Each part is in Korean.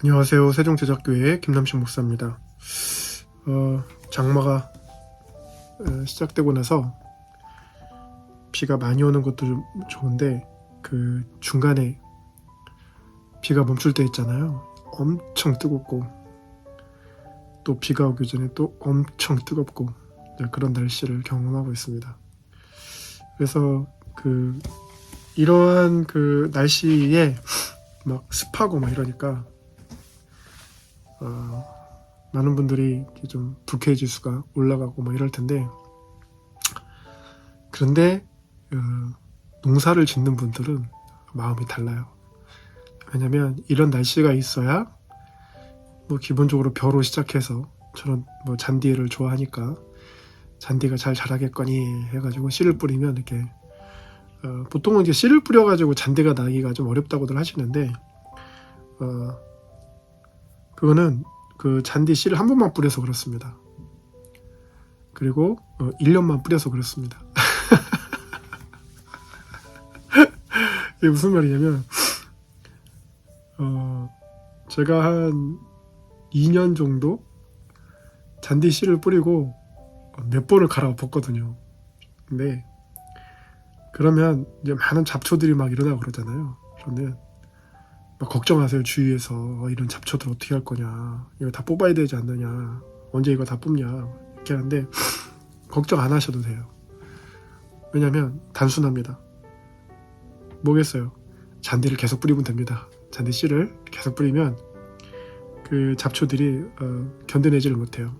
안녕하세요. 세종제작교회 김남식 목사입니다. 장마가 시작되고 나서 비가 많이 오는 것도 좀 좋은데 그 중간에 비가 멈출 때 있잖아요. 엄청 뜨겁고 또 비가 오기 전에 또 엄청 뜨겁고 그런 날씨를 경험하고 있습니다. 그래서 이러한 날씨에 막 습하고 막 이러니까 많은 분들이 좀 불쾌지수가 올라가고 뭐 이럴 텐데, 그런데 농사를 짓는 분들은 마음이 달라요. 왜냐면 이런 날씨가 있어야 뭐 기본적으로 벼로 시작해서 저는 뭐 잔디를 좋아하니까 잔디가 잘 자라겠거니 해가지고 씨를 뿌리면 이렇게 보통은 이제 씨를 뿌려가지고 잔디가 나기가 좀 어렵다고들 하시는데 그거는 그 잔디 씨를 한 번만 뿌려서 그렇습니다. 그리고 1년만 뿌려서 그렇습니다. 이게 무슨 말이냐면 제가 한 2년 정도 잔디 씨를 뿌리고 몇 번을 갈아엎었거든요. 근데 그러면 이제 많은 잡초들이 막 일어나고 그러잖아요. 그러면 막 걱정하세요. 주위에서 이런 잡초들 어떻게 할 거냐, 이거 다 뽑아야 되지 않느냐, 언제 이거 다 뽑냐 이렇게 하는데 걱정 안 하셔도 돼요. 왜냐면 단순합니다. 뭐겠어요? 잔디를 계속 뿌리면 됩니다. 잔디 씨를 계속 뿌리면 그 잡초들이 견뎌내지를 못해요.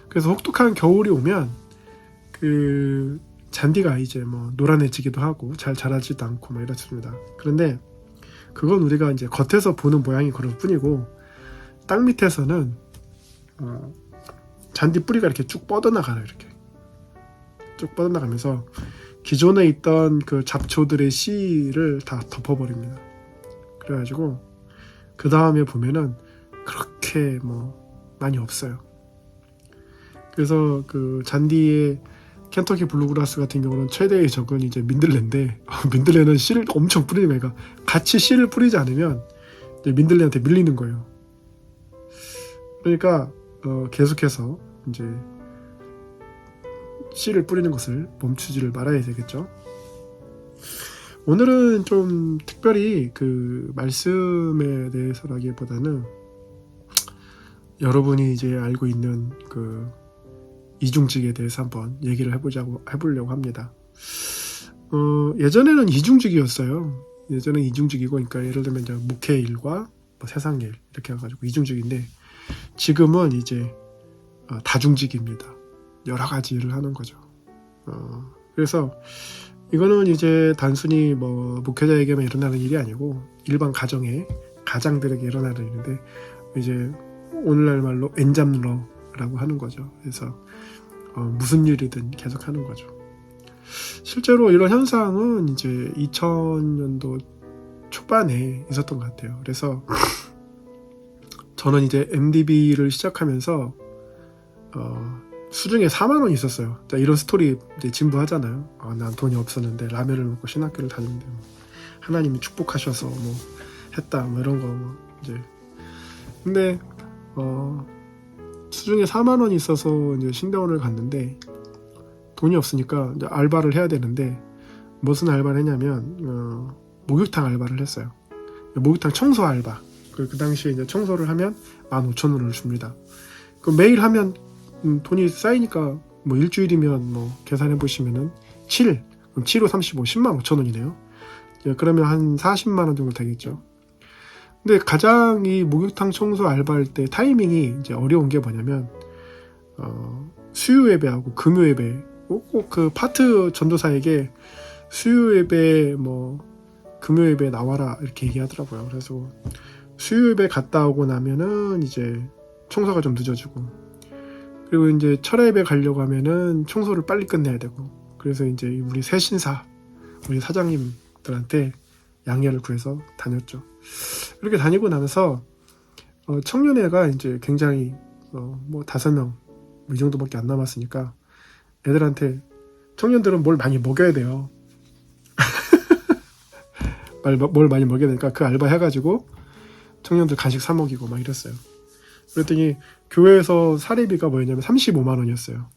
그래서 혹독한 겨울이 오면 그 잔디가 이제 뭐 노란해지기도 하고 잘 자라지도 않고 막 이렇습니다. 그런데 그건 우리가 이제 겉에서 보는 모양이 그럴 뿐이고, 땅 밑에서는 잔디 뿌리가 이렇게 쭉 뻗어나가요. 이렇게 쭉 뻗어나가면서 기존에 있던 그 잡초들의 씨를 다 덮어버립니다. 그래가지고 그 다음에 보면은 그렇게 뭐 많이 없어요. 그래서 그 잔디의 켄터키 블루그라스 같은 경우는 최대의 적은 이제 민들레인데, 민들레는 씨를 엄청 뿌리는 애가 같이 씨를 뿌리지 않으면 이제 민들레한테 밀리는 거예요. 그러니까 계속해서 이제 씨를 뿌리는 것을 멈추지를 말아야 되겠죠. 오늘은 좀 특별히 그 말씀에 대해서라기보다는 여러분이 이제 알고 있는 그 이중직에 대해서 한번 얘기를 해보려고 합니다. 예전에는 이중직이었어요. 예전엔 이중직이고, 그러니까 예를 들면 이제 목회 일과 뭐 세상 일 이렇게 해가지고 이중직인데, 지금은 이제 다중직입니다. 여러 가지 일을 하는 거죠. 그래서 이거는 이제 단순히 뭐 목회자에게만 일어나는 일이 아니고 일반 가장들에게 일어나는 일인데, 이제 오늘날 말로 엔잡러라고 하는 거죠. 그래서 무슨 일이든 계속 하는 거죠. 실제로 이런 현상은 이제 2000년도 초반에 있었던 것 같아요. 그래서 저는 이제 MDB를 시작하면서 수중에 4만 원이 있었어요. 이런 스토리 이제 진부하잖아요. 난 돈이 없었는데 라면을 먹고 신학교를 다녔는데 뭐 하나님이 축복하셔서 뭐 했다 뭐 이런 거 뭐 이제. 근데 수중에 4만 원이 있어서 이제 신대원을 갔는데 돈이 없으니까 이제 알바를 해야 되는데, 무슨 알바를 했냐면 목욕탕 알바를 했어요. 목욕탕 청소 알바. 그 당시에 이제 청소를 하면 15,000원을 줍니다. 그 매일 하면 돈이 쌓이니까 뭐 일주일이면 뭐 계산해 보시면은 7, 그럼 7호 35, 105,000원이네요. 그러면 한 40만 원 정도 되겠죠. 근데 가장 이 목욕탕 청소 알바할 때 타이밍이 이제 어려운 게 뭐냐면 수요 예배하고 금요 예배, 꼭 그 파트 전도사에게 수요 예배 뭐 금요 예배 나와라 이렇게 얘기하더라고요. 그래서 수요 예배 갔다 오고 나면은 이제 청소가 좀 늦어지고, 그리고 이제 철야 예배 가려고 하면은 청소를 빨리 끝내야 되고, 그래서 이제 우리 새신사, 우리 사장님들한테 양해를 구해서 다녔죠. 이렇게 다니고 나면서 청년회가 이제 굉장히 뭐 5명 이 정도밖에 안 남았으니까 애들한테, 청년들은 뭘 많이 먹여야 돼요. 뭘 많이 먹여야 되니까 그 알바 해가지고 청년들 간식 사 먹이고 막 이랬어요. 그랬더니 교회에서 사례비가 뭐였냐면 35만 원이었어요.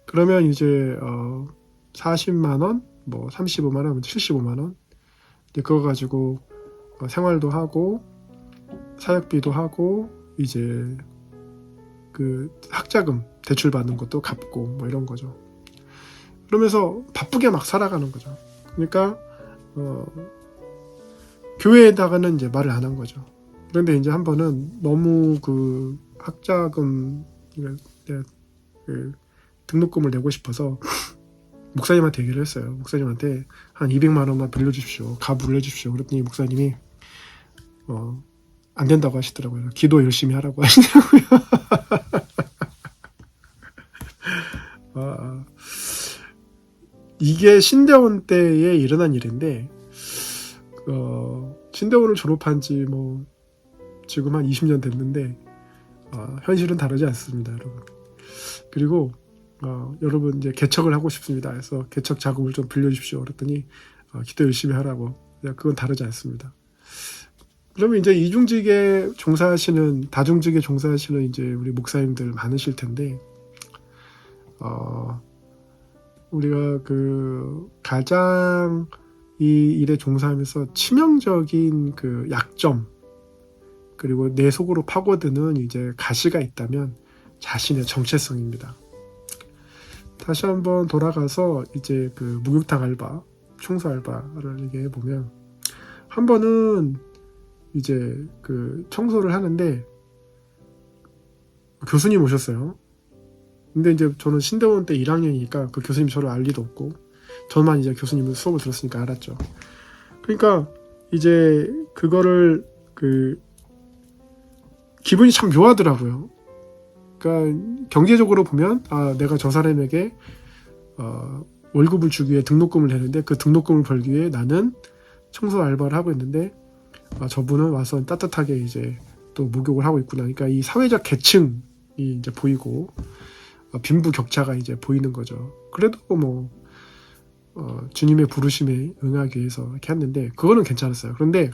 그러면 이제 40만 원, 뭐 35만 원, 75만 원 이제 그거 가지고 생활도 하고 사역비도 하고 이제 그 학자금 대출 받는 것도 갚고 뭐 이런 거죠. 그러면서 바쁘게 막 살아가는 거죠. 그러니까 교회에다가는 이제 말을 안 한 거죠. 그런데 이제 한 번은 너무 그 학자금 그 등록금을 내고 싶어서 목사님한테 얘기를 했어요. 목사님한테 한 200만 원만 빌려주십시오. 가부를 해주십시오. 그랬더니 목사님이 안 된다고 하시더라고요. 기도 열심히 하라고 하시더라고요. 이게 신대원 때에 일어난 일인데 신대원을 졸업한 지 뭐 지금 한 20년 됐는데 현실은 다르지 않습니다, 여러분. 그리고 여러분 이제 개척을 하고 싶습니다. 그래서 개척 자금을 좀 빌려주십시오. 그랬더니 기도 열심히 하라고. 그건 다르지 않습니다. 그러면 이제 이중직에 종사하시는 다중직에 종사하시는 이제 우리 목사님들 많으실 텐데 우리가 그 가장 이 일에 종사하면서 치명적인 그 약점 그리고 내 속으로 파고드는 이제 가시가 있다면 자신의 정체성입니다. 다시 한번 돌아가서 이제 그 목욕탕 알바, 청소 알바를 얘기해 보면 한 번은 이제 그 청소를 하는데 교수님 오셨어요. 근데 이제 저는 신대원 때 1학년이니까 그 교수님 저를 알 리도 없고 저만 이제 교수님 수업을 들었으니까 알았죠. 그러니까 이제 그거를 그 기분이 참 묘하더라고요. 그러니까 경제적으로 보면 내가 저 사람에게 월급을 주기 위해 등록금을 내는데 그 등록금을 벌기 위해 나는 청소 알바를 하고 있는데 저분은 와서 따뜻하게 이제 또 목욕을 하고 있구나. 그러니까 이 사회적 계층이 이제 보이고 빈부격차가 이제 보이는 거죠. 그래도 뭐 주님의 부르심에 응하기 위해서 이렇게 했는데 그거는 괜찮았어요. 그런데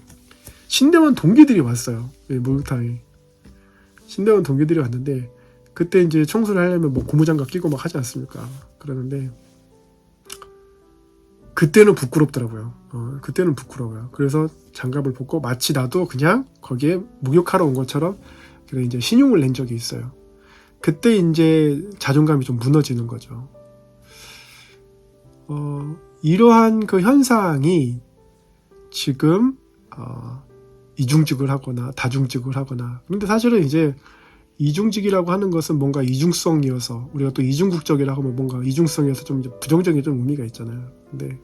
신대원 동기들이 왔어요. 목욕탕에 신대원 동기들이 왔는데 그때 이제 청소를 하려면 뭐 고무장갑 끼고 막 하지 않습니까? 그러는데 그때는 부끄럽더라고요. 그때는 부끄러워요. 그래서 장갑을 벗고 마치 나도 그냥 거기에 목욕하러 온 것처럼 이제 신용을 낸 적이 있어요. 그때 이제 자존감이 좀 무너지는 거죠. 이러한 그 현상이 지금 이중직을 하거나 다중직을 하거나 그런데 사실은 이제 이중직이라고 하는 것은 뭔가 이중성이어서 우리가 또 이중국적이라고 하면 뭔가 이중성이어서 좀 부정적인 좀 의미가 있잖아요. 근데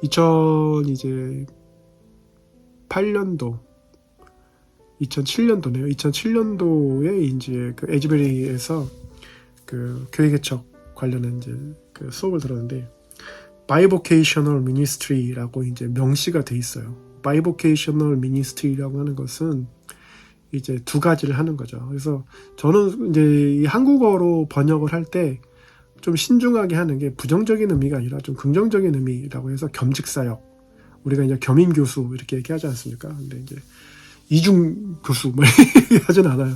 2008년도 2007년도네요. 2007년도에 이제 그 에즈베리에서 그 교회 개척 관련한 이제 그 수업을 들었는데 바이보케이셔널 미니스트리라고 이제 명시가 돼 있어요. 바이보케이셔널 미니스트리라고 하는 것은 이제 두 가지를 하는 거죠. 그래서 저는 이제 이 한국어로 번역을 할 때 좀 신중하게 하는 게 부정적인 의미가 아니라 좀 긍정적인 의미라고 해서 겸직사역, 우리가 이제 겸임교수 이렇게 얘기하지 않습니까? 근데 이제 이중교수 뭐 이렇게 하진 않아요.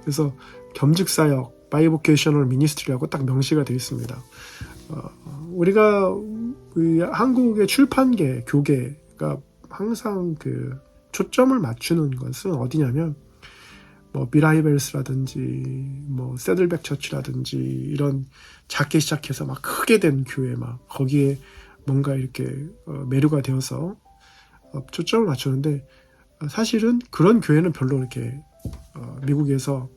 그래서 겸직사역, 바이보케이셔널 미니스트리라고 딱 명시가 되어 있습니다. 우리가 한국의 출판계, 교계가 항상 그 초점을 맞추는 것은 어디냐면 뭐 미라이벨스라든지 뭐 세들백 처치라든지 이런 작게 시작해서 막 크게 된 교회 막 거기에 뭔가 이렇게 매료가 되어서 초점을 맞추는데 사실은 그런 교회는 별로 이렇게 미국에서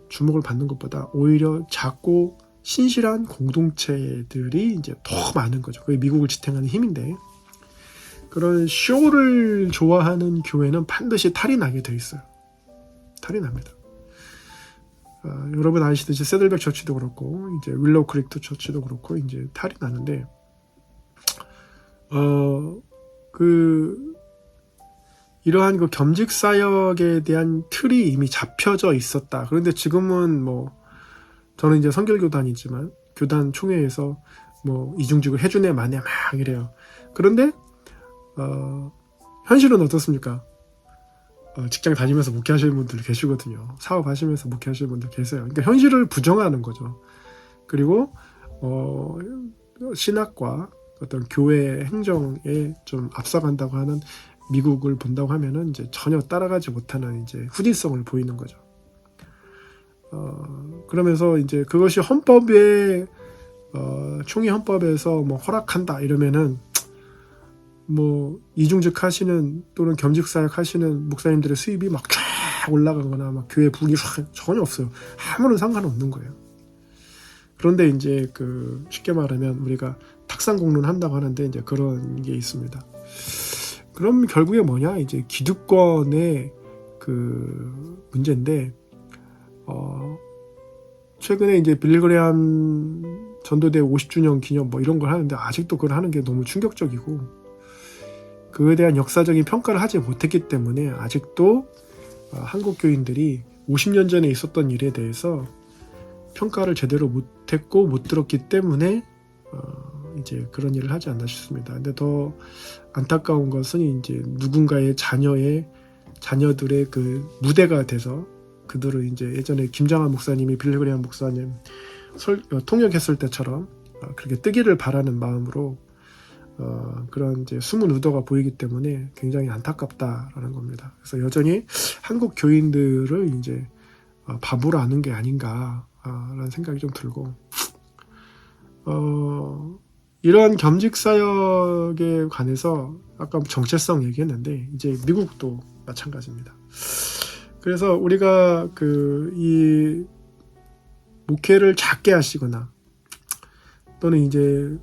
주목을 받는 것보다 오히려 작고 신실한 공동체들이 이제 더 많은 거죠. 그게 미국을 지탱하는 힘인데 그런 쇼를 좋아하는 교회는 반드시 탈이 나게 돼 있어요. 탈이 납니다. 여러분 아시듯이 세들백 처치도 그렇고 이제 윌로우 크릭 처치도 그렇고 이제 탈이 나는데 이러한 그 겸직 사역에 대한 틀이 이미 잡혀져 있었다. 그런데 지금은 뭐 저는 이제 선결교단이지만 교단 총회에서 뭐 이중직을 해주네 마네 막 이래요. 그런데 현실은 어떻습니까? 직장 다니면서 목회하시는 분들 계시거든요. 사업하시면서 목회하시는 분들 계세요. 그러니까 현실을 부정하는 거죠. 그리고 신학과 어떤 교회 행정에 좀 앞서간다고 하는 미국을 본다고 하면은 이제 전혀 따라가지 못하는 이제 후진성을 보이는 거죠. 그러면서 이제 그것이 헌법에 총회 헌법에서 뭐 허락한다 이러면은 뭐 이중직 하시는 또는 겸직 사역 하시는 목사님들의 수입이 막 쫙 올라가거나 막 교회 부흥이 전혀 없어요. 아무런 상관없는 거예요. 그런데 이제 그 쉽게 말하면 우리가 탁상 공론 한다고 하는데 이제 그런 게 있습니다. 그럼 결국에 뭐냐? 이제 기득권의 그 문제인데 최근에 이제 빌리그레함 전도대 50주년 기념 뭐 이런 걸 하는데 아직도 그걸 하는 게 너무 충격적이고 그에 대한 역사적인 평가를 하지 못했기 때문에 아직도 한국 교인들이 50년 전에 있었던 일에 대해서 평가를 제대로 못했고 못 들었기 때문에 이제 그런 일을 하지 않나 싶습니다. 근데 더 안타까운 것은 이제 누군가의 자녀들의 그 무대가 돼서 그들을 이제 예전에 김장한 목사님이 빌리그레함 목사님 통역했을 때처럼 그렇게 뜨기를 바라는 마음으로 그런 이제 숨은 의도가 보이기 때문에 굉장히 안타깝다라는 겁니다. 그래서 여전히 한국 교인들을 이제 바보로 아는 게 아닌가라는 생각이 좀 들고 이러한 겸직 사역에 관해서 아까 정체성 얘기했는데 이제 미국도 마찬가지입니다. 그래서 우리가 이 목회를 작게 하시거나 또는 이제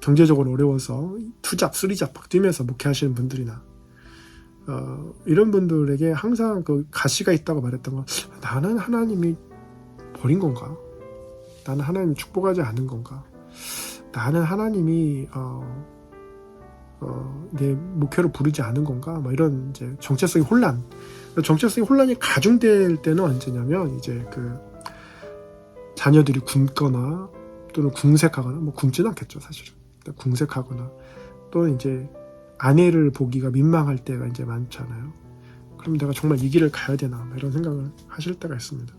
경제적으로 어려워서 투잡, 쓰리잡 막 뛰면서 목회하시는 분들이나 이런 분들에게 항상 그 가시가 있다고 말했던 건 나는 하나님이 버린 건가? 나는 하나님이 축복하지 않은 건가? 나는 하나님이 내 목회로 부르지 않은 건가? 뭐 이런 이제 정체성의 혼란. 정체성의 혼란이 가중될 때는 언제냐면 이제 그 자녀들이 굶거나 또는 궁색하거나 뭐 굶지는 않겠죠 사실은. 궁색하거나 또는 이제 아내를 보기가 민망할 때가 이제 많잖아요. 그럼 내가 정말 이 길을 가야 되나 이런 생각을 하실 때가 있습니다.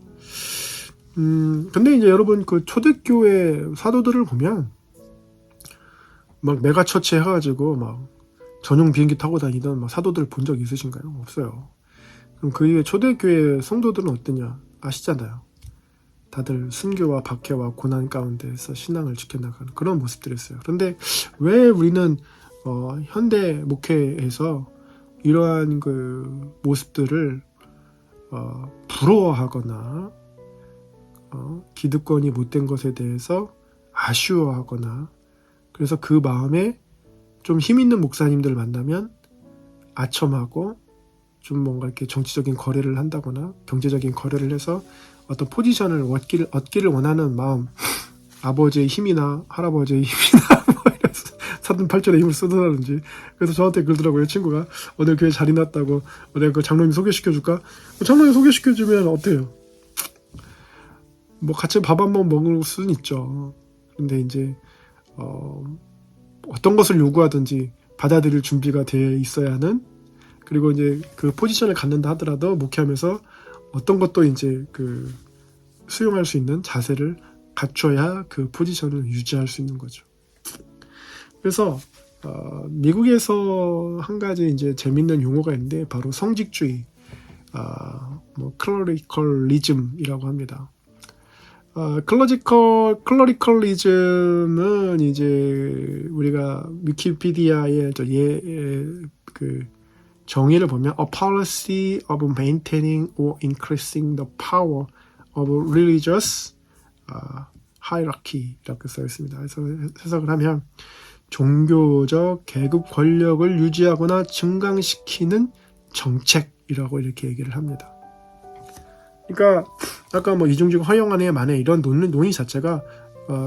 근데 이제 여러분 그 초대교회 사도들을 보면 막 메가처치 해가지고 막 전용 비행기 타고 다니던 막 사도들 본 적 있으신가요? 없어요. 그럼 그 이후에 초대교회 성도들은 어떠냐 아시잖아요. 다들 순교와 박해와 고난 가운데서 신앙을 지켜나가는 그런 모습들이었어요. 그런데 왜 우리는 현대 목회에서 이러한 그 모습들을 부러워하거나 기득권이 못된 것에 대해서 아쉬워하거나 그래서 그 마음에 좀 힘 있는 목사님들을 만나면 아첨하고 좀 뭔가 이렇게 정치적인 거래를 한다거나 경제적인 거래를 해서 어떤 포지션을 얻기를 원하는 마음, 아버지의 힘이나 할아버지의 힘이나 뭐 이래서 사돈 팔절의 힘을 쓰더라든지. 그래서 저한테 그러더라고요. 친구가 오늘 교회 자리 났다고 내가 그 장로님 소개시켜줄까? 장로님 소개시켜주면 어때요? 뭐 같이 밥 한번 먹을 수는 있죠. 근데 이제 어떤 것을 요구하든지 받아들일 준비가 돼 있어야 하는 그리고 이제 그 포지션을 갖는다 하더라도 목회하면서 어떤 것도 이제 그 수용할 수 있는 자세를 갖춰야 그 포지션을 유지할 수 있는 거죠. 그래서 미국에서 한 가지 이제 재밌는 용어가 있는데 바로 성직주의, 뭐 클러리컬리즘이라고 합니다. 클러리컬리즘은 이제 우리가 위키피디아의 그 정의를 보면 a policy of maintaining or increasing the power of religious hierarchy라고 써 있습니다. 그래서 해석을 하면 종교적 계급 권력을 유지하거나 증강시키는 정책이라고 이렇게 얘기를 합니다. 그러니까 아까 뭐 이중직 허용안에 만에 이런 논의 자체가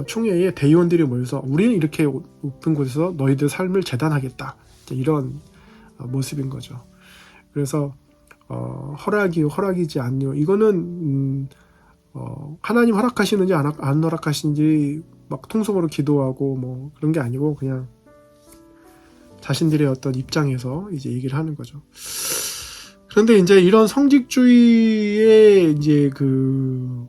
총회에 대의원들이 모여서 우리는 이렇게 높은 곳에서 너희들 삶을 재단하겠다 이런 모습인 거죠. 그래서 허락이지 않요. 이거는 하나님 허락하시는지 안 허락하시는지 막 통성으로 기도하고 뭐 그런 게 아니고 그냥 자신들의 어떤 입장에서 이제 얘기를 하는 거죠. 그런데 이제 이런 성직주의의 이제 그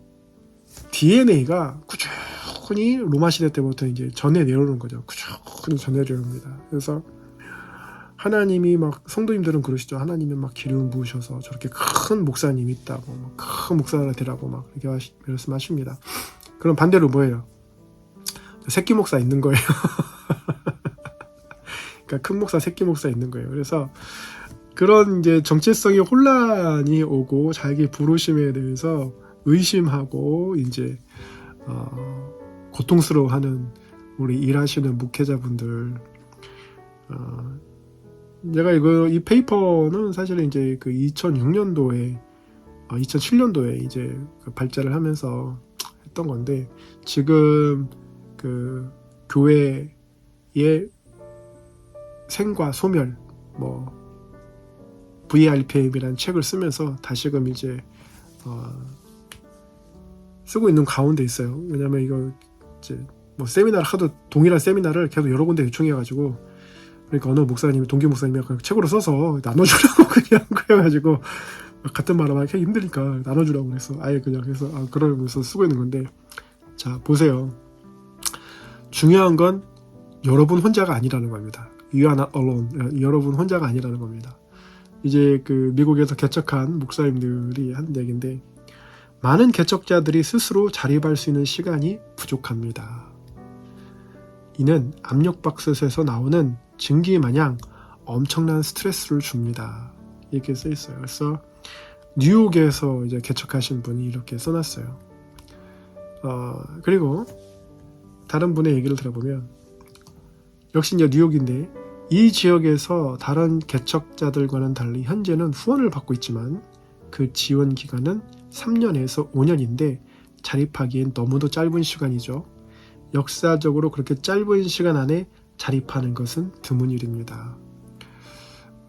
DNA가 꾸준히 로마 시대 때부터 이제 전해 내려오는 거죠. 꾸준히 전해 내려옵니다. 그래서 하나님이 막 성도님들은 그러시죠. 하나님이 막 기름 부으셔서 저렇게 큰 목사님이 있다고, 막 큰 목사가 되라고 막 이렇게 말씀하십니다. 그럼 반대로 뭐예요? 새끼 목사 있는 거예요. 그러니까 큰 목사, 새끼 목사 있는 거예요. 그래서 그런 이제 정체성의 혼란이 오고 자기 부르심에 대해서 의심하고 이제 고통스러워하는 우리 일하시는 목회자분들. 제가 이 페이퍼는 사실은 이제 그 2006년도에 2007년도에 이제 그 발제를 하면서 했던 건데, 지금 그 교회의 생과 소멸, 뭐 VRPM이라는 책을 쓰면서 다시금 이제 쓰고 있는 가운데 있어요. 왜냐면 이거 이제 뭐 세미나를 하도 동일한 세미나를 계속 여러 군데 요청해가지고, 그러니까 어느 목사님이, 동기 목사님이 그냥 책으로 써서 나눠주라고 그냥 그래가지고, 같은 말을 하기 힘드니까 나눠주라고 그랬어. 아예 그냥 해서 그러면서 쓰고 있는 건데, 자 보세요. 중요한 건 여러분 혼자가 아니라는 겁니다. You are not alone. 여러분 혼자가 아니라는 겁니다. 이제 그 미국에서 개척한 목사님들이 한 얘기인데, 많은 개척자들이 스스로 자립할 수 있는 시간이 부족합니다. 이는 압력밥솥에서 나오는 증기 마냥 엄청난 스트레스를 줍니다. 이렇게 써 있어요. 그래서 뉴욕에서 이제 개척하신 분이 이렇게 써놨어요. 그리고 다른 분의 얘기를 들어보면, 역시 이제 뉴욕인데, 이 지역에서 다른 개척자들과는 달리 현재는 후원을 받고 있지만 그 지원 기간은 3년에서 5년인데 자립하기엔 너무도 짧은 시간이죠. 역사적으로 그렇게 짧은 시간 안에 자립하는 것은 드문 일입니다.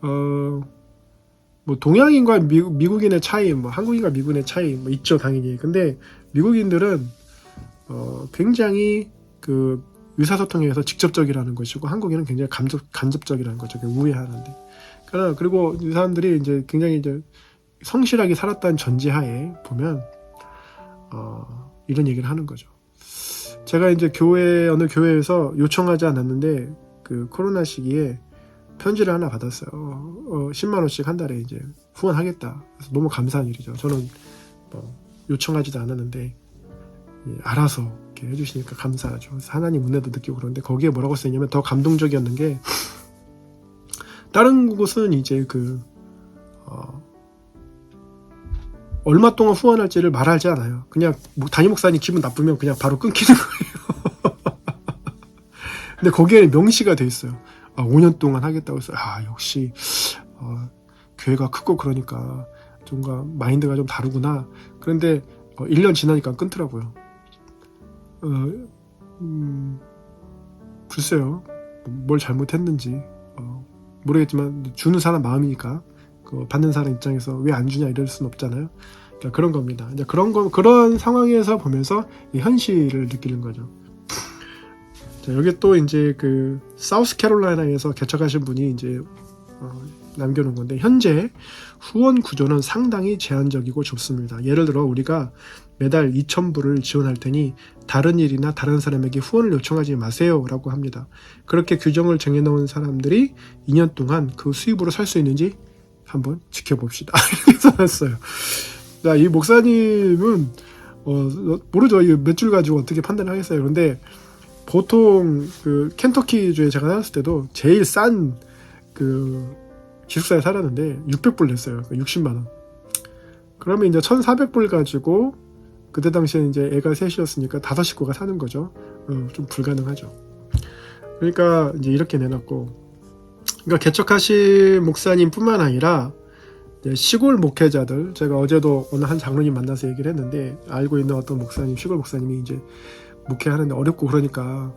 뭐 동양인과 미국인의 차이, 뭐 한국인과 미국인의 차이 뭐 있죠, 당연히. 근데 미국인들은 굉장히 그 의사소통에서 직접적이라는 것이고, 한국인은 굉장히 간접적이라는 거죠. 우회하는데. 그리고 이 사람들이 이제 굉장히 이제 성실하게 살았다는 전제하에 보면 이런 얘기를 하는 거죠. 제가 이제 어느 교회에서 요청하지 않았는데 그 코로나 시기에 편지를 하나 받았어요. 10만 원씩 한 달에 이제 후원하겠다. 그래서 너무 감사한 일이죠. 저는 요청하지도 않았는데 알아서 이렇게 해주시니까 감사하죠. 그래서 하나님 은혜도 느끼고. 그런데 거기에 뭐라고 써있냐면, 더 감동적이었는 게, 다른 곳은 이제 얼마 동안 후원할지를 말하지 않아요. 그냥 담임 목사님 기분 나쁘면 그냥 바로 끊기는 거예요. 근데 거기에 명시가 돼 있어요. 5년 동안 하겠다고 해서 역시 교회가 크고 그러니까 뭔가 마인드가 좀 다르구나. 그런데 1년 지나니까 끊더라고요. 글쎄요, 뭘 잘못했는지 모르겠지만 주는 사람 마음이니까 받는 사람 입장에서 왜 안 주냐 이럴 수는 없잖아요. 그러니까 그런 겁니다. 이제 그런 상황에서 보면서 이 현실을 느끼는 거죠. 자, 여기 또 이제 그 사우스캐롤라이나에서 개척하신 분이 이제 남겨놓은 건데, 현재 후원 구조는 상당히 제한적이고 좁습니다. 예를 들어 우리가 매달 2,000불을 지원할 테니 다른 일이나 다른 사람에게 후원을 요청하지 마세요 라고 합니다. 그렇게 규정을 정해놓은 사람들이 2년 동안 그 수입으로 살 수 있는지 한번 지켜봅시다. 이렇게 써놨어요. 이 목사님은 모르죠. 몇 줄 가지고 어떻게 판단을 하겠어요. 그런데 보통 그 켄터키주에 제가 살았을 때도 제일 싼 그 기숙사에 살았는데 600불 냈어요. 60만 원. 그러면 이제 1,400불 가지고, 그때 당시에 이제 애가 셋이었으니까 5식구가 사는 거죠. 좀 불가능하죠. 그러니까 이제 이렇게 내놨고, 그러니까 개척하신 목사님뿐만 아니라 시골 목회자들, 제가 어제도 어느 한 장로님 만나서 얘기를 했는데, 알고 있는 어떤 목사님, 시골 목사님이 이제 목회하는데 어렵고 그러니까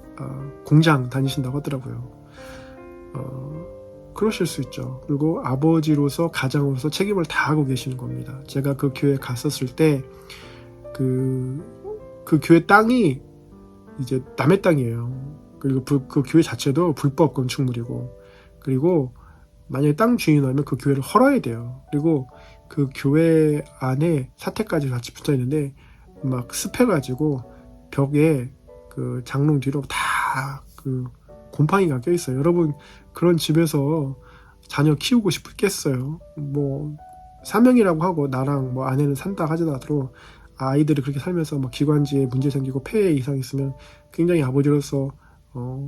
공장 다니신다고 하더라고요. 그러실 수 있죠. 그리고 아버지로서, 가장으로서 책임을 다하고 계시는 겁니다. 제가 그 교회에 갔었을 때 그 교회 땅이 이제 남의 땅이에요. 그리고 그 교회 자체도 불법 건축물이고, 그리고 만약에 땅 주인이라면 그 교회를 헐어야 돼요. 그리고 그 교회 안에 사택까지 같이 붙어 있는데 막 습해가지고 벽에 그 장롱 뒤로 다 그 곰팡이가 껴 있어요. 여러분 그런 집에서 자녀 키우고 싶겠어요? 뭐 사명이라고 하고 나랑 뭐 아내는 산다 하더라도 아이들이 그렇게 살면서 막 기관지에 문제 생기고 폐에 이상 있으면 굉장히 아버지로서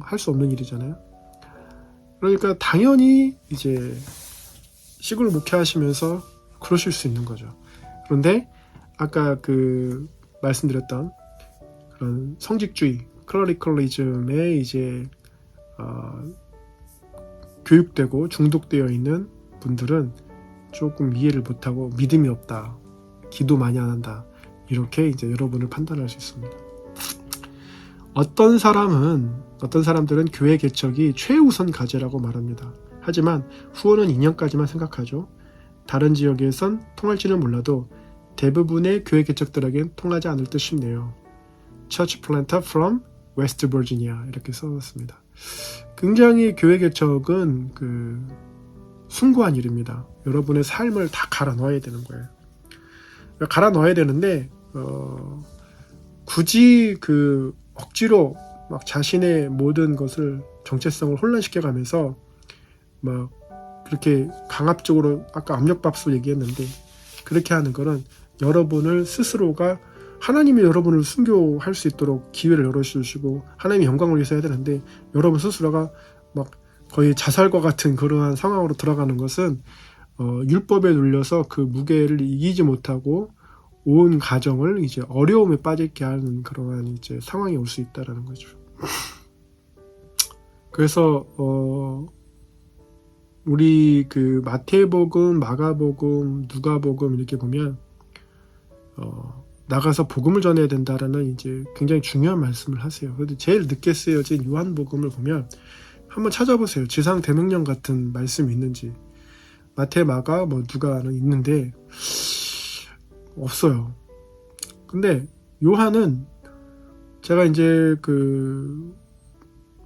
할 수 없는 일이잖아요. 그러니까 당연히 이제 시골 목회하시면서 그러실 수 있는 거죠. 그런데 아까 그 말씀드렸던 그런 성직주의, 클러리컬리즘에 이제 교육되고 중독되어 있는 분들은 조금 이해를 못하고 믿음이 없다, 기도 많이 안 한다, 이렇게 이제 여러분을 판단할 수 있습니다. 어떤 사람들은 교회 개척이 최우선 과제라고 말합니다. 하지만 후원은 2년까지만 생각하죠. 다른 지역에선 통할지는 몰라도 대부분의 교회 개척들에겐 통하지 않을 듯 싶네요. Church planter from West Virginia 이렇게 써놨습니다. 굉장히 교회 개척은 그 숭고한 일입니다. 여러분의 삶을 다 갈아 넣어야 되는 거예요. 갈아 넣어야 되는데 굳이 그 억지로 막 자신의 모든 것을 정체성을 혼란시켜가면서 막 그렇게 강압적으로 아까 압력밥솥 얘기했는데 그렇게 하는 거는 여러분을 스스로가 하나님이 여러분을 순교할 수 있도록 기회를 열어주시고 하나님의 영광을 위해서 해야 되는데 여러분 스스로가 막 거의 자살과 같은 그러한 상황으로 들어가는 것은 율법에 눌려서 그 무게를 이기지 못하고 온 가정을 이제 어려움에 빠지게 하는 그러한 이제 상황이 올 수 있다라는 거죠. 그래서 우리 그 마태복음, 마가복음, 누가복음 이렇게 보면 나가서 복음을 전해야 된다라는 이제 굉장히 중요한 말씀을 하세요. 그런데 제일 늦게 쓰여진 요한복음을 보면 한번 찾아보세요. 지상 대명령 같은 말씀이 있는지. 마태, 마가, 뭐 누가는 있는데 없어요. 근데 요한은 제가 이제 그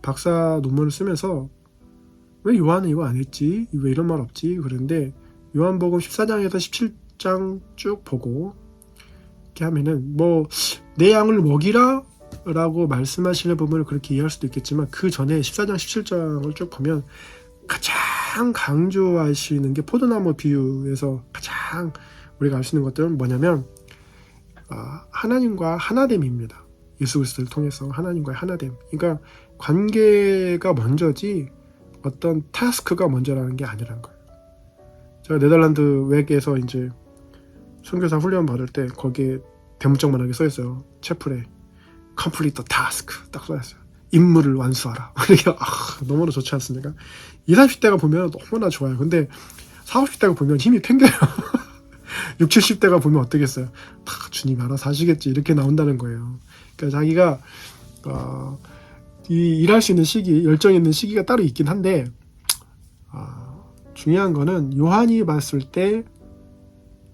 박사 논문을 쓰면서 왜 요한은 이거 안 했지? 왜 이런 말 없지? 그런데 요한복음 14장에서 17장 쭉 보고 이렇게 하면은 뭐 내 양을 먹이라 라고 말씀하시는 부분을 그렇게 이해할 수도 있겠지만 그 전에 14장 17장을 쭉 보면 가장 강조하시는 게 포도나무 비유에서 가장 우리가 알 수 있는 것들은 뭐냐면 하나님과 하나됨입니다. 예수 그리스도를 통해서 하나님과의 하나됨. 그러니까 관계가 먼저지 어떤 타스크가 먼저라는 게 아니라는 거예요. 제가 네덜란드 외에서 이제 선교사 훈련 받을 때 거기에 대문짝만하게 써있어요. 채플에 complete the task 딱 써있어요. 임무를 완수하라. 이게 너무나 좋지 않습니까? 20, 30대가 보면 너무나 좋아요. 근데 40, 50대가 보면 힘이 팽겨요. 60, 70대가 보면 어떻겠어요? 다 주님 알아서 하시겠지 이렇게 나온다는 거예요. 그러니까 자기가 일할 수 있는 시기, 열정 있는 시기가 따로 있긴 한데 중요한 거는 요한이 봤을 때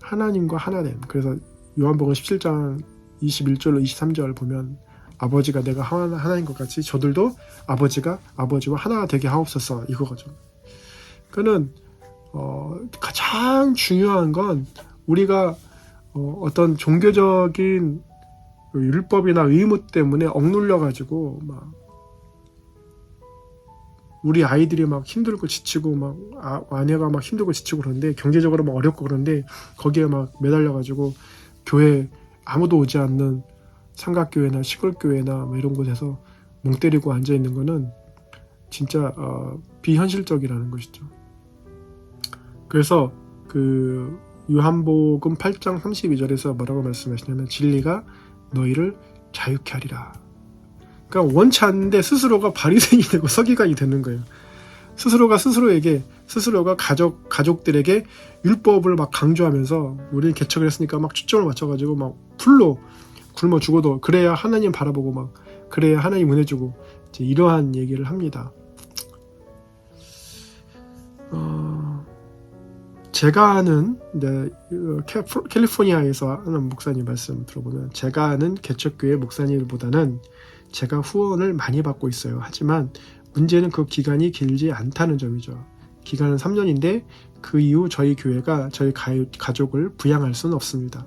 하나님과 하나됨. 그래서 요한복음 17장 21절로 23절 보면 아버지가 내가 하나인 것 같이 저들도 아버지가 아버지와 하나가 되게 하옵소서 이거거든요. 그는 가장 중요한 건 우리가 어떤 종교적인 율법이나 의무 때문에 억눌려 가지고 막 우리 아이들이 막 힘들고 지치고 막 아내가 막 힘들고 지치고 그러는데 경제적으로 막 어렵고 그런데 거기에 막 매달려 가지고 교회 아무도 오지 않는 삼각교회나 시골교회나 뭐 이런 곳에서 멍 때리고 앉아 있는 거는 진짜 비현실적이라는 것이죠. 그래서 그 요한복음 8장 32절에서 뭐라고 말씀하시냐면 진리가 너희를 자유케 하리라. 그러니까 원치 않는데 스스로가 바리새인이 되고 서기관이 되는 거예요. 스스로가 가족들에게 율법을 막 강조하면서 우리는 개척을 했으니까 막 초점을 맞춰가지고 막 풀로 굶어 죽어도 그래야 하나님 바라보고 막 그래야 하나님 은혜 주고 이제 이러한 얘기를 합니다. 제가 아는 캘리포니아에서 하는 목사님 말씀 들어보면 제가 아는 개척교회 목사님보다는 제가 후원을 많이 받고 있어요. 하지만 문제는 그 기간이 길지 않다는 점이죠. 기간은 3년인데 그 이후 저희 교회가 저희 가족을 부양할 수는 없습니다.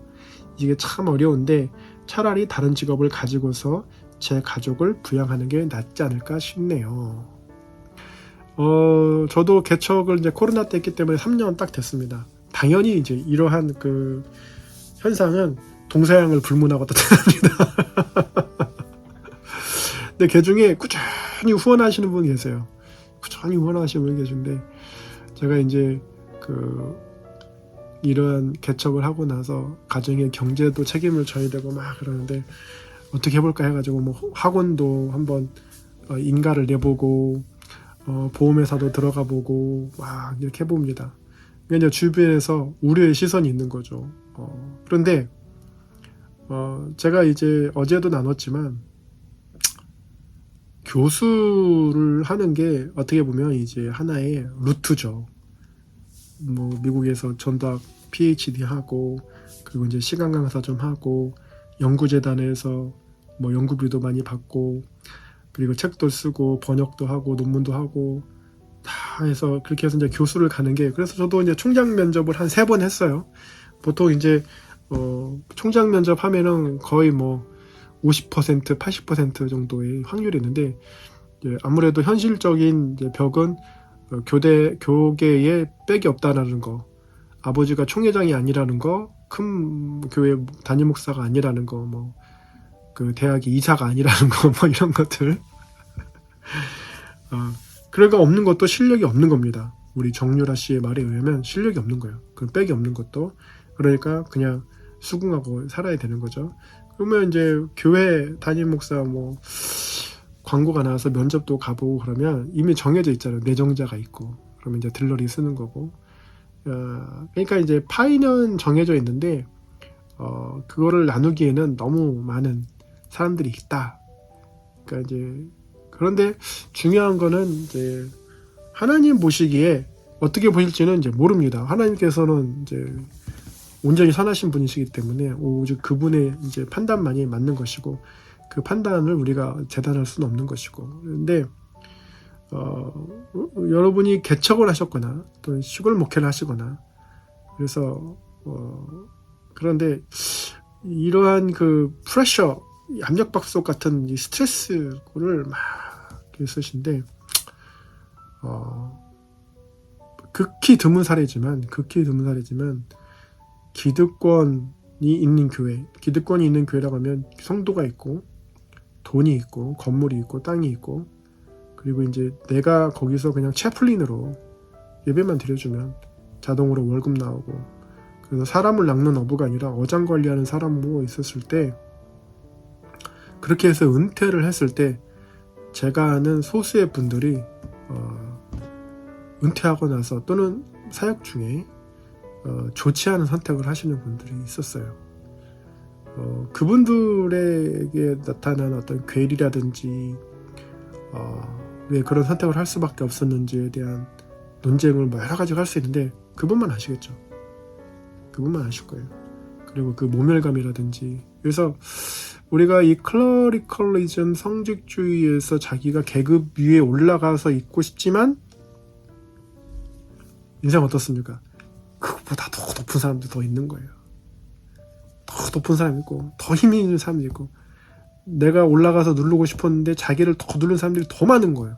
이게 참 어려운데 차라리 다른 직업을 가지고서 제 가족을 부양하는 게 낫지 않을까 싶네요. 저도 개척을 이제 코로나 때 했기 때문에 3년 딱 됐습니다. 당연히 이제 이러한 그 현상은 동서양을 불문하고 나타납니다. 근데 그 중에 꾸준히 후원하시는 분이 계세요. 꾸준히 후원하시는 분이 계신데 제가 이제 이러한 개척을 하고 나서 가정의 경제도 책임을 져야 되고 막 그러는데 어떻게 해볼까 해가지고 뭐 학원도 한번 인가를 내보고 보험회사도 들어가 보고 막 이렇게 해봅니다. 그러니까 이제 주변에서 우려의 시선이 있는 거죠. 그런데 제가 이제 어제도 나눴지만 교수를 하는 게 어떻게 보면 이제 하나의 루트죠. 뭐 미국에서 전도학 PhD 하고 그리고 이제 시간 강사 좀 하고 연구재단에서 뭐 연구비도 많이 받고 그리고 책도 쓰고 번역도 하고 논문도 하고 다 해서 그렇게 해서 이제 교수를 가는 게 그래서 저도 이제 총장 면접을 한 3번 했어요. 보통 이제 총장 면접 하면은 거의 뭐 50%, 80% 정도의 확률이 있는데 아무래도 현실적인 이제 벽은 교계에 빽이 없다라는 거, 아버지가 총회장이 아니라는 거, 큰 교회 담임 목사가 아니라는 거, 뭐 그 대학이 이사가 아니라는 거, 뭐 이런 것들. 그러니까 없는 것도 실력이 없는 겁니다. 우리 정유라 씨의 말에 의하면 실력이 없는 거예요. 그 빽이 없는 것도. 그러니까 그냥 수긍하고 살아야 되는 거죠. 그러면 이제 교회 담임 목사 뭐 광고가 나와서 면접도 가보고 그러면 이미 정해져 있잖아요. 내정자가 있고 그러면 이제 들러리 쓰는 거고. 그러니까 이제 파이는 정해져 있는데 그거를 나누기에는 너무 많은 사람들이 있다. 그러니까 이제 그런데 중요한 거는 이제 하나님 보시기에 어떻게 보실지는 이제 모릅니다. 하나님께서는 이제 온전히 선하신 분이시기 때문에 오직 그분의 이제 판단만이 맞는 것이고 그 판단을 우리가 재단할 수는 없는 것이고. 그런데 여러분이 개척을 하셨거나 또는 시골 목회를 하시거나 그래서 그런데 이러한 그 프레셔 압력밥솥 같은 이 스트레스를 막 있으신데 극히 드문 사례지만 기득권이 있는 교회라고 하면 성도가 있고 돈이 있고 건물이 있고 땅이 있고 그리고 이제 내가 거기서 그냥 채플린으로 예배만 드려주면 자동으로 월급 나오고 그래서 사람을 낚는 어부가 아니라 어장 관리하는 사람으로 있었을 때 그렇게 해서 은퇴를 했을 때 제가 아는 소수의 분들이 은퇴하고 나서 또는 사역 중에 좋지 않은 선택을 하시는 분들이 있었어요. 그분들에게 나타난 어떤 괴리라든지 왜 그런 선택을 할 수밖에 없었는지에 대한 논쟁을 뭐 여러 가지 할 수 있는데 그분만 아시겠죠. 그분만 아실 거예요. 그리고 그 모멸감이라든지 그래서 우리가 이 클러리컬리즘 성직주의에서 자기가 계급 위에 올라가서 있고 싶지만 인생 어떻습니까? 그것보다 더 높은 사람들이 더 있는 거예요. 더 높은 사람이 있고 더 힘이 있는 사람이 있고 내가 올라가서 누르고 싶었는데 자기를 더 누른 사람들이 더 많은 거예요.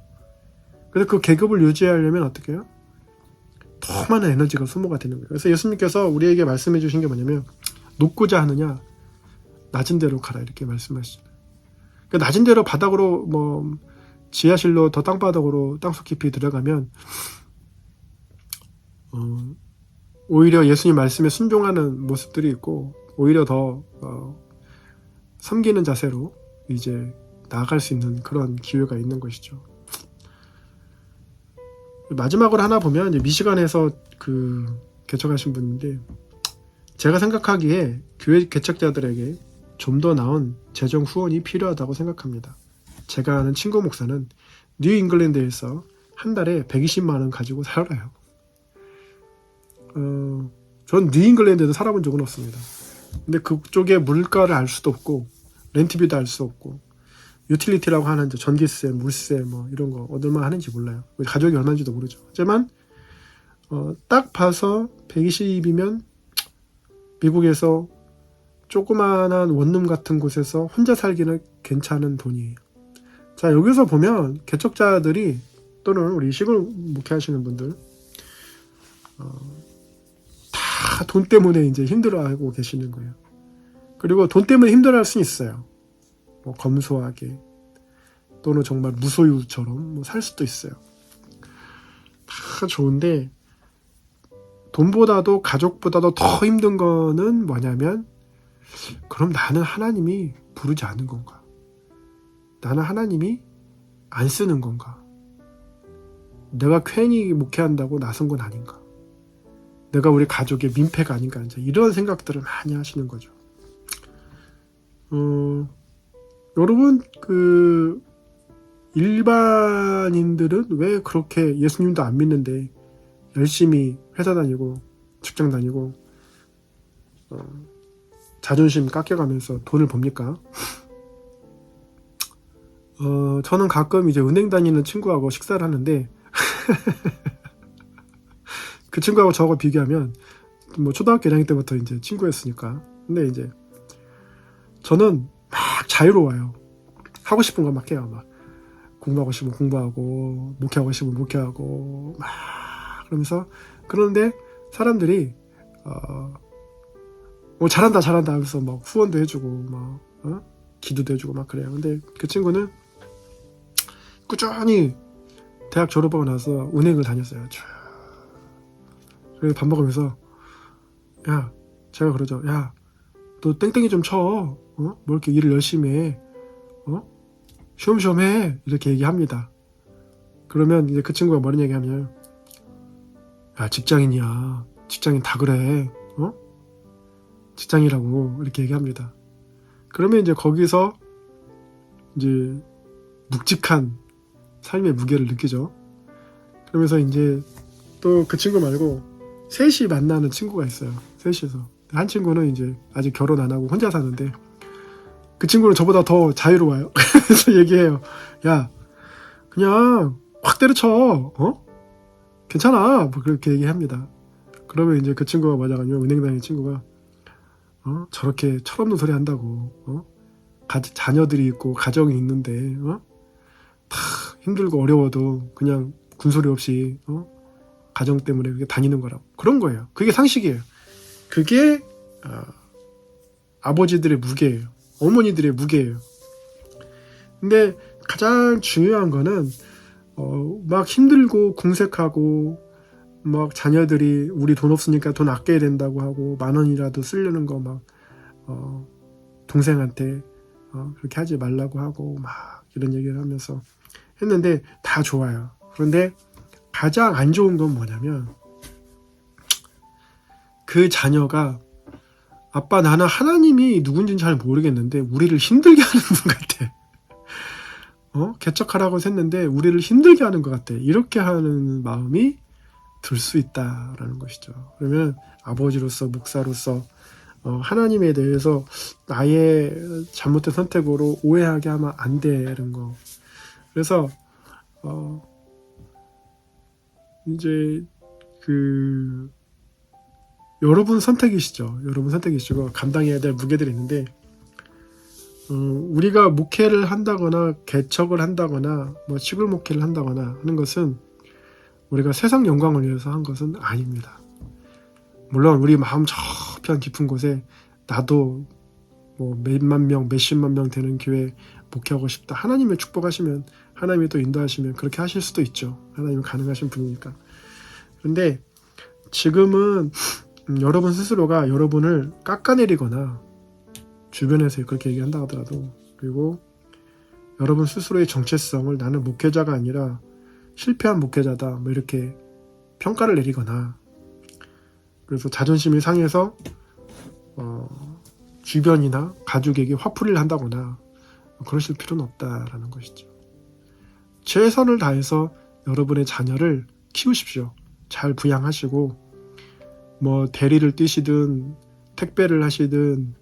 그래서 그 계급을 유지하려면 어떻게 해요? 더 많은 에너지가 소모가 되는 거예요. 그래서 예수님께서 우리에게 말씀해 주신 게 뭐냐면 높고자 하느냐 낮은 데로 가라 이렇게 말씀하시잖아요. 그러니까 낮은 데로 바닥으로 뭐 지하실로 더 땅바닥으로 땅속 깊이 들어가면 오히려 예수님 말씀에 순종하는 모습들이 있고 오히려 더 섬기는 자세로 이제 나아갈 수 있는 그런 기회가 있는 것이죠. 마지막으로 하나 보면 이제 미시간에서 그 개척하신 분인데 제가 생각하기에 교회 개척자들에게 좀 더 나은 재정 후원이 필요하다고 생각합니다. 제가 아는 친구 목사는 뉴 잉글랜드에서 한 달에 120만 원 가지고 살아요. 전 뉴 잉글랜드에도 살아본 적은 없습니다. 근데 그쪽의 물가를 알 수도 없고 렌트비도 알 수 없고 유틸리티라고 하는 이제 전기세, 물세 뭐 이런 거 얼마 하는지 몰라요. 가족이 얼마인지도 모르죠. 하지만 딱 봐서 120이면 미국에서 조그마한 원룸 같은 곳에서 혼자 살기는 괜찮은 돈이에요. 자, 여기서 보면 개척자들이 또는 우리 시골 목회하시는 분들 다 돈 때문에 이제 힘들어하고 계시는 거예요. 그리고 돈 때문에 힘들어할 수는 있어요. 뭐 검소하게 또는 정말 무소유처럼 뭐 살 수도 있어요. 다 좋은데 돈보다도 가족보다도 더 힘든 거는 뭐냐면 그럼 나는 하나님이 부르지 않은 건가? 나는 하나님이 안 쓰는 건가? 내가 괜히 목회한다고 나선 건 아닌가? 내가 우리 가족의 민폐가 아닌가? 이제 이런 생각들을 많이 하시는 거죠. 여러분 일반인들은 왜 그렇게 예수님도 안 믿는데 열심히 회사 다니고 직장 다니고 자존심 깎여가면서 돈을 법니까? 저는 가끔 이제 은행 다니는 친구하고 식사를 하는데 그 친구하고 저하고 비교하면 뭐 초등학교 1학년 때부터 이제 친구였으니까. 근데 이제 저는 막 자유로워요. 하고 싶은 거 막 해요. 막 공부하고 싶으면 공부하고 목회하고 싶으면 목회하고 막 그러면서 그런데 사람들이 뭐 잘한다 하면서 막 후원도 해주고 막 기도도 해주고 막 그래요. 근데 그 친구는 꾸준히 대학 졸업하고 나서 은행을 다녔어요. 그래서 밥 먹으면서 제가 그러죠. 야, 너 땡땡이 좀 쳐. 뭐 이렇게 일을 열심히 해. 쉬엄쉬엄 해. 이렇게 얘기합니다. 그러면 이제 그 친구가 뭐런 얘기하면 야, 직장인이야. 직장인 다 그래. 직장이라고 이렇게 얘기합니다. 그러면 이제 거기서 이제 묵직한 삶의 무게를 느끼죠. 그러면서 이제 또 그 친구 말고 셋이 만나는 친구가 있어요. 셋이서 한 친구는 이제 아직 결혼 안 하고 혼자 사는데 그 친구는 저보다 더 자유로워요. 그래서 얘기해요. 야, 그냥 확 때려쳐. 괜찮아. 뭐 그렇게 얘기합니다. 그러면 이제 그 친구가 맞아가지고 은행 다니는 친구가 저렇게 철없는 소리 한다고 자녀들이 있고 가정이 있는데 다 힘들고 어려워도 그냥 군소리 없이 가정 때문에 그게 다니는 거라고. 그런 거예요. 그게 상식이에요. 그게 아버지들의 무게예요. 어머니들의 무게예요. 근데 가장 중요한 거는 막 힘들고 궁색하고 막 자녀들이 우리 돈 없으니까 돈 아껴야 된다고 하고 10,000원이라도 쓰려는 거 막 동생한테 그렇게 하지 말라고 하고 막 이런 얘기를 하면서 했는데 다 좋아요. 그런데 가장 안 좋은 건 뭐냐면 그 자녀가 아빠 나는 하나님이 누군지는 잘 모르겠는데 우리를 힘들게 하는 분 같아. 개척하라고 했는데 우리를 힘들게 하는 것 같아. 이렇게 하는 마음이 들 수 있다라는 것이죠. 그러면 아버지로서 목사로서 하나님에 대해서 나의 잘못된 선택으로 오해하게 하면 안 되는 거. 그래서 이제 여러분 선택이시죠. 여러분 선택이시고 감당해야 될 무게들이 있는데 우리가 목회를 한다거나 개척을 한다거나 뭐 시골 목회를 한다거나 하는 것은 우리가 세상 영광을 위해서 한 것은 아닙니다. 물론 우리 마음 저편 깊은 곳에 나도 뭐 몇만 명, 몇십만 명 되는 교회 목회하고 싶다. 하나님의 축복하시면 하나님이 또 인도하시면 그렇게 하실 수도 있죠. 하나님은 가능하신 분이니까. 그런데 지금은 여러분 스스로가 여러분을 깎아내리거나 주변에서 그렇게 얘기한다 하더라도 그리고 여러분 스스로의 정체성을 나는 목회자가 아니라 실패한 목회자다 뭐 이렇게 평가를 내리거나 그래서 자존심이 상해서 주변이나 가족에게 화풀이를 한다거나 그러실 필요는 없다라는 것이죠. 최선을 다해서 여러분의 자녀를 키우십시오. 잘 부양하시고 뭐 대리를 뛰시든 택배를 하시든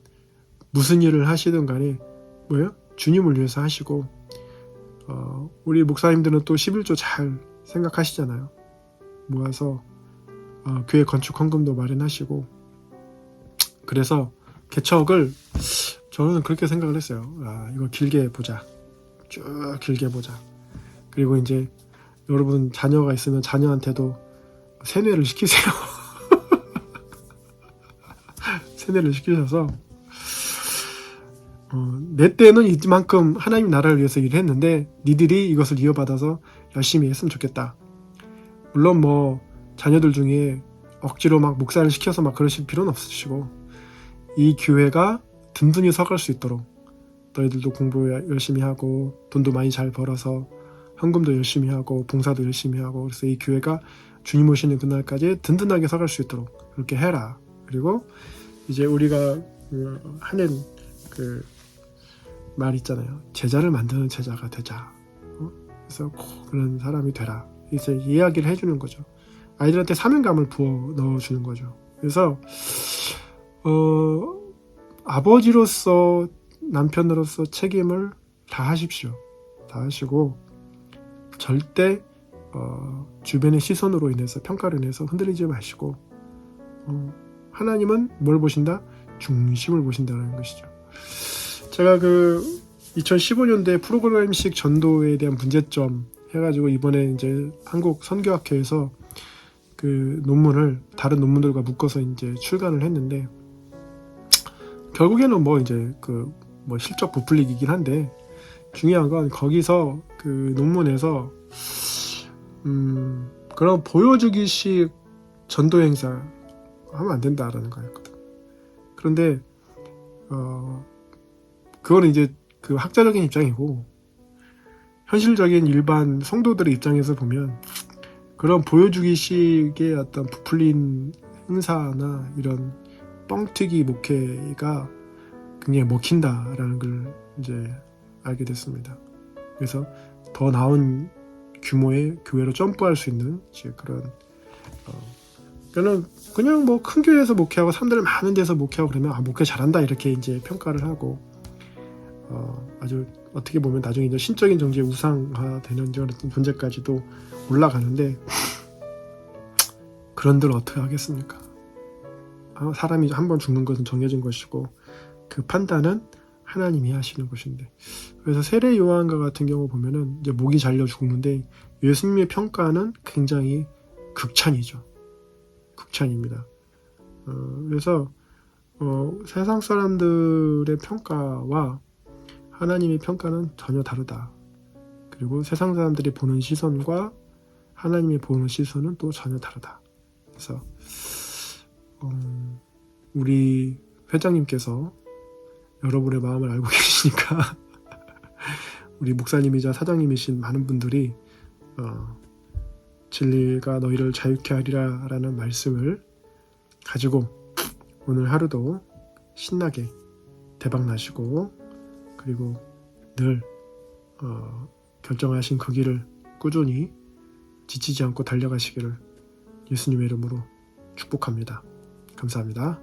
무슨 일을 하시든 간에 주님을 위해서 하시고 우리 목사님들은 또 11조 잘 생각하시잖아요. 모아서 교회 건축 헌금도 마련하시고, 그래서 개척을 저는 그렇게 생각을 했어요. 이거 길게 보자. 쭉 길게 보자. 그리고 이제 여러분 자녀가 있으면 자녀한테도 세뇌를 시키세요. 세뇌를 시키셔서 내 때는 이만큼 하나님 나라를 위해서 일을 했는데 니들이 이것을 이어받아서 열심히 했으면 좋겠다. 물론 뭐 자녀들 중에 억지로 막 목사를 시켜서 막 그러실 필요는 없으시고, 이 교회가 든든히 서갈 수 있도록 너희들도 공부 열심히 하고 돈도 많이 잘 벌어서 헌금도 열심히 하고 봉사도 열심히 하고, 그래서 이 교회가 주님 오시는 그날까지 든든하게 서갈 수 있도록 그렇게 해라. 그리고 이제 우리가 하는 그 말 있잖아요. 제자를 만드는 제자가 되자. 그래서 꼭 그런 사람이 되라. 이제 이야기를 해주는 거죠. 아이들한테 사명감을 부어 넣어주는 거죠. 그래서 아버지로서, 남편으로서 책임을 다 하십시오. 다 하시고 절대 주변의 시선으로 인해서, 평가로 인해서 흔들리지 마시고, 하나님은 뭘 보신다? 중심을 보신다는 것이죠. 제가 그 2015년도에 프로그램식 전도에 대한 문제점 해가지고 이번에 이제 한국 선교학회에서 그 논문을 다른 논문들과 묶어서 이제 출간을 했는데, 결국에는 뭐 이제 그 뭐 실적 부풀리기긴 한데, 중요한 건 거기서 그 논문에서 그런 보여주기식 전도 행사 하면 안 된다라는 거였거든. 그런데 그거는 이제 그 학자적인 입장이고, 현실적인 일반 성도들의 입장에서 보면 그런 보여주기식의 어떤 부풀린 행사나 이런 뻥튀기 목회가 굉장히 먹힌다라는 걸 이제 알게 됐습니다. 그래서 더 나은 규모의 교회로 점프할 수 있는 그런 저는 그냥 뭐 큰 교회에서 목회하고 사람들 많은 데서 목회하고 그러면 목회 잘한다 이렇게 이제 평가를 하고, 아주 어떻게 보면 나중에 이제 신적인 정죄 우상화되는 그런 존재까지도 올라가는데, 그런들 어떻게 하겠습니까? 사람이 한 번 죽는 것은 정해진 것이고 그 판단은 하나님이 하시는 것인데, 그래서 세례 요한과 같은 경우 보면은 이제 목이 잘려 죽는데 예수님의 평가는 굉장히 극찬이죠. 극찬입니다. 그래서 세상 사람들의 평가와 하나님의 평가는 전혀 다르다. 그리고 세상 사람들이 보는 시선과 하나님이 보는 시선은 또 전혀 다르다. 그래서 우리 회장님께서 여러분의 마음을 알고 계시니까 우리 목사님이자 사장님이신 많은 분들이 진리가 너희를 자유케 하리라 라는 말씀을 가지고 오늘 하루도 신나게 대박 나시고, 그리고 늘 결정하신 그 길을 꾸준히 지치지 않고 달려가시기를 예수님의 이름으로 축복합니다. 감사합니다.